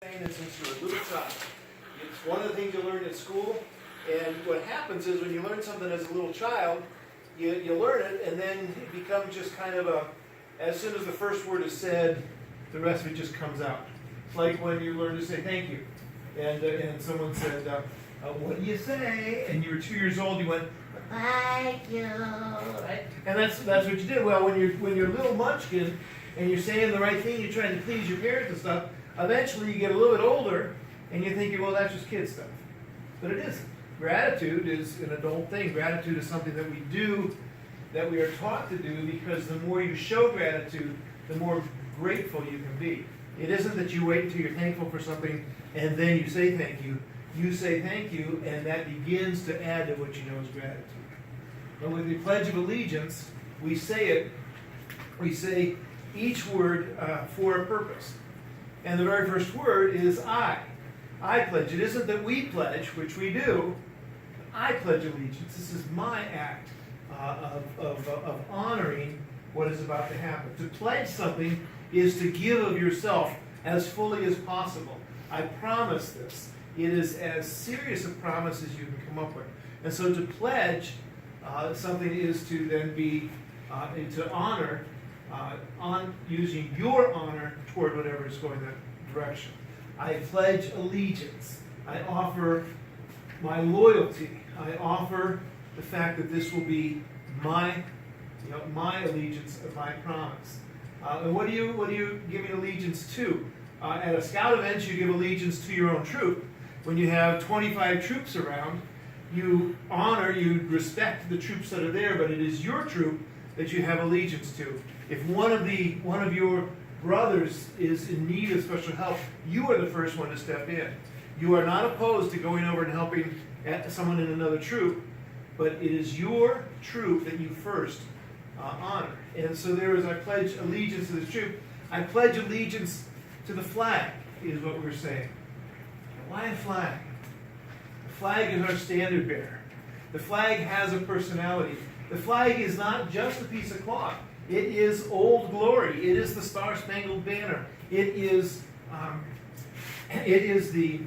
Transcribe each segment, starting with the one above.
Saying it since you were a little child. It's one of the things you learn at school, and what happens is when you learn something as a little child, you learn it, and then it becomes just kind of as soon as the first word is said, the rest of it just comes out. It's like when you learn to say thank you, and someone said, what do you say? And you were 2 years old, you went, thank you, right? And that's what you did. Well, when you're a little munchkin, and you're saying the right thing, you're trying to please your parents and stuff, eventually you get a little bit older, and you're thinking, well, that's just kid stuff. But it isn't. Gratitude is an adult thing. Gratitude is something that we do, that we are taught to do, because the more you show gratitude, the more grateful you can be. It isn't that you wait until you're thankful for something, and then you say thank you. You say thank you, and that begins to add to what you know is gratitude. But with the Pledge of Allegiance, we say each word for a purpose. And the very first word is I. I pledge. It isn't that we pledge, which we do. I pledge allegiance. This is my act of honoring what is about to happen. To pledge something is to give of yourself as fully as possible. I promise this. It is as serious a promise as you can come up with. And so to pledge something is to then be, to honor, on using your honor toward whatever is going that direction. I pledge allegiance. I offer my loyalty. I offer the fact that this will be my allegiance, my promise. And what do you give allegiance to? At a scout event, you give allegiance to your own troop. When you have 25 troops around, you honor, you respect the troops that are there, but it is your troop that you have allegiance to. If one of your brothers is in need of special help, you are the first one to step in. You are not opposed to going over and helping someone in another troop, but it is your troop that you first honor. And so I pledge allegiance to this troop. I pledge allegiance to the flag, is what we're saying. Why a flag? The flag is our standard bearer. The flag has a personality. The flag is not just a piece of cloth. It is Old Glory. It is the Star-Spangled Banner. It is the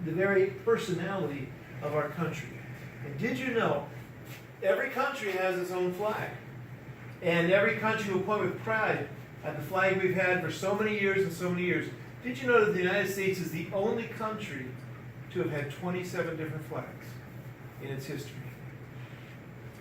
very personality of our country. And did you know, every country has its own flag. And every country will point with pride at the flag we've had for so many years and so many years. Did you know that the United States is the only country to have had 27 different flags in its history?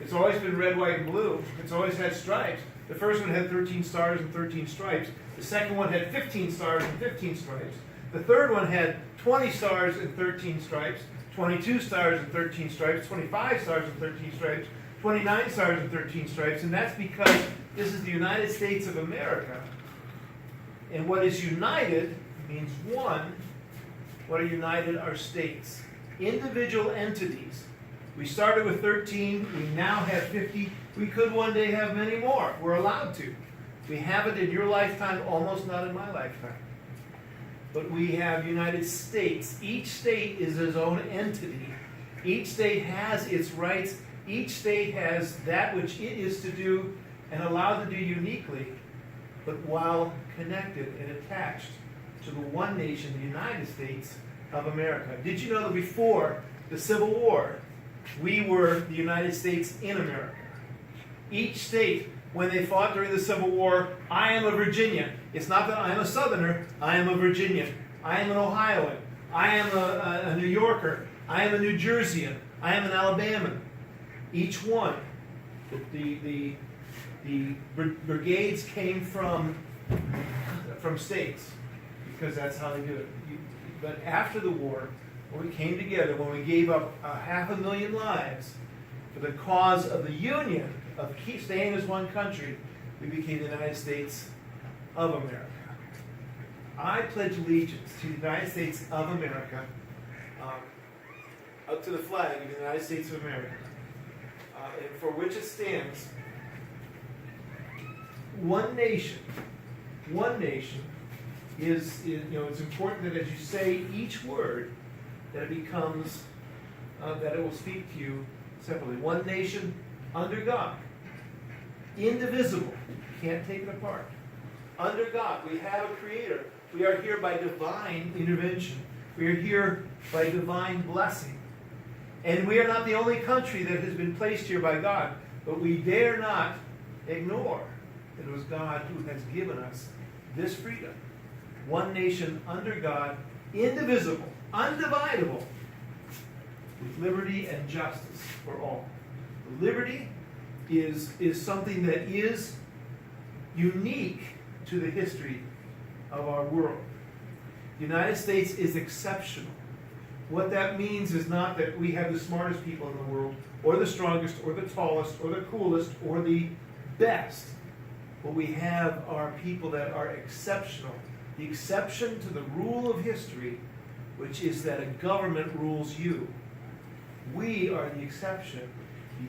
It's always been red, white, and blue. It's always had stripes. The first one had 13 stars and 13 stripes. The second one had 15 stars and 15 stripes. The third one had 20 stars and 13 stripes, 22 stars and 13 stripes, 25 stars and 13 stripes, 29 stars and 13 stripes, and that's because this is the United States of America. And what is united means one. What are united are states, individual entities. We started with 13, we now have 50. We could one day have many more. We're allowed to. We haven't in your lifetime, almost not in my lifetime. But we have United States. Each state is its own entity. Each state has its rights. Each state has that which it is to do and allowed to do uniquely, but while connected and attached to the one nation, the United States of America. Did you know that before the Civil War, we were the United States in America? Each state, when they fought during the Civil War, I am a Virginian. It's not that I'm a Southerner, I am a Virginian. I am an Ohioan. I am a New Yorker. I am a New Jerseyan. I am an Alabaman. Each one, the brigades came from states, because that's how they do it. But after the war, when we came together, when we gave up 500,000 lives for the cause of the Union, of staying as one country, we became the United States of America. I pledge allegiance to the United States of America, up to the flag of the United States of America, and for which it stands, one nation. One nation is it's important that as you say each word, that it becomes, that it will speak to you separately. One nation under God, indivisible, can't take it apart. Under God, we have a creator We are here by divine intervention. We are here by divine blessing. And we are not the only country that has been placed here by God, but we dare not ignore that it was God who has given us this freedom. One nation under God, indivisible, undividable, with liberty and justice for all. Liberty is something that is unique to the history of our world. The United States is exceptional. What that means is not that we have the smartest people in the world, or the strongest, or the tallest, or the coolest, or the best. What we have are people that are exceptional. The exception to the rule of history, which is that a government rules you. We are the exception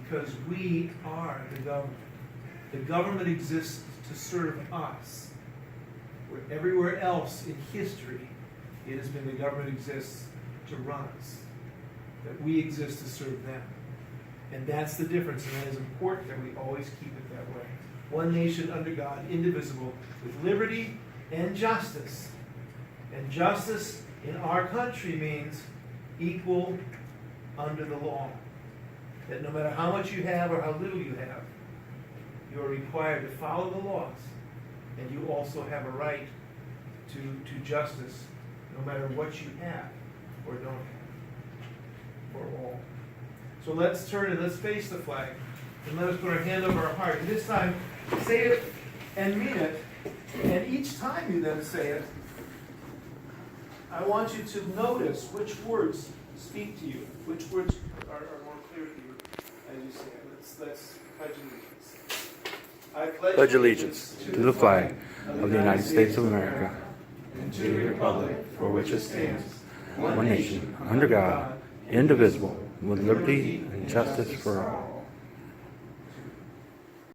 because we are the government. The government exists to serve us. Where everywhere else in history, it has been the government exists to run us. That we exist to serve them. And that's the difference, and that is important that we always keep it that way. One nation under God, indivisible, with liberty and justice. And justice in our country means equal under the law. That no matter how much you have or how little you have, you are required to follow the laws. And you also have a right to justice, no matter what you have or don't have, for all. So let's turn and let's face the flag, and let us put our hand over our heart. And this time, say it and mean it. And each time you then say it, I want you to notice which words speak to you, which words are more clear to you as you say it. Let's pledge allegiance. I Pledge allegiance to the flag of the United States of America and to the republic for which it stands, one nation, under God, indivisible, with liberty and justice for all.